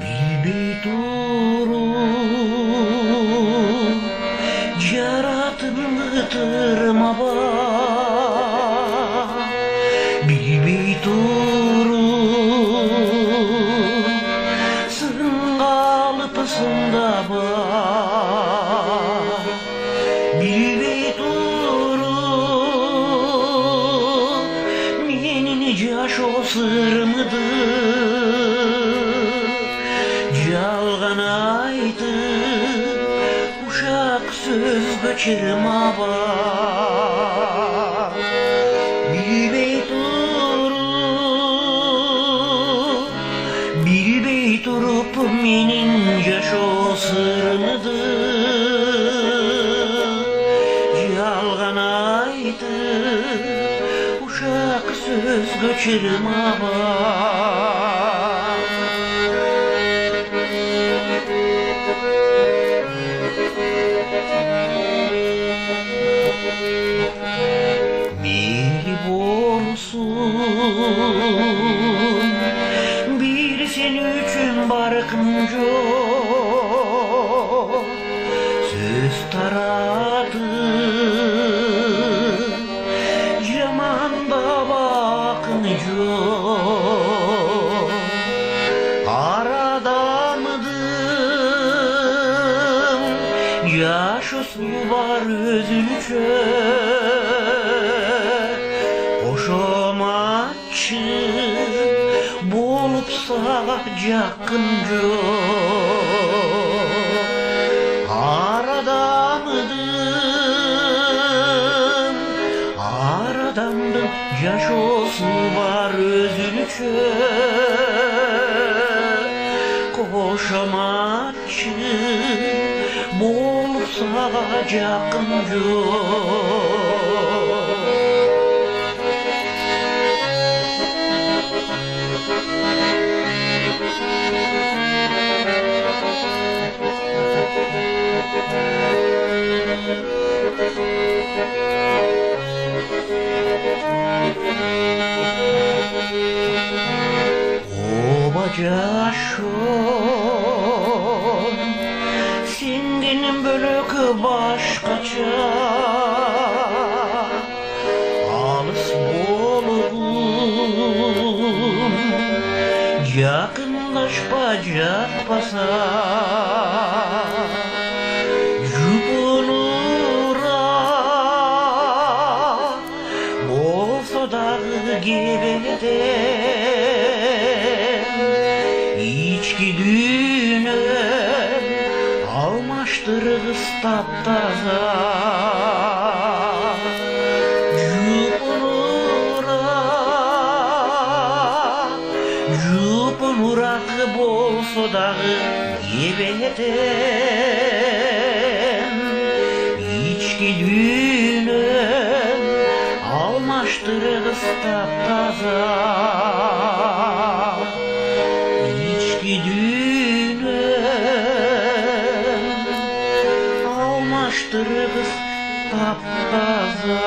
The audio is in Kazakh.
Bilbey durup yaratılırma bak, bilbey durup sırıngalıpısında bak, bilbey durup menin jaş o sırmıdır. Жалған айтып, ушақ сөз көчірма бар. Bilbей тұрып, менің жашо сырымды. Жалған айтып, ушақ сөз көчірма бар. Мейлі болсын, бір сен үшін барқым жоқ, сөз таратып, жамандап ақын жоқ. Арадамдым, жашосы бар өзүнчө, қошоматчы болып саға жақын жоқ. Арадамдым, жашосы бар өзүнчө, қошоматчы болып саға жақын жоқ. Оба жашон, сенден бөлек башкача, алыс болуым, жақындашпа жатпаса. Жұпынура болса дағы кебеден, içki düğünüm almaştırız taptaza. Жұпынурақ болса дағы кебеден, içki düğünüm almaştırız taptaza. İçki düğünüm almaştırız taptaza.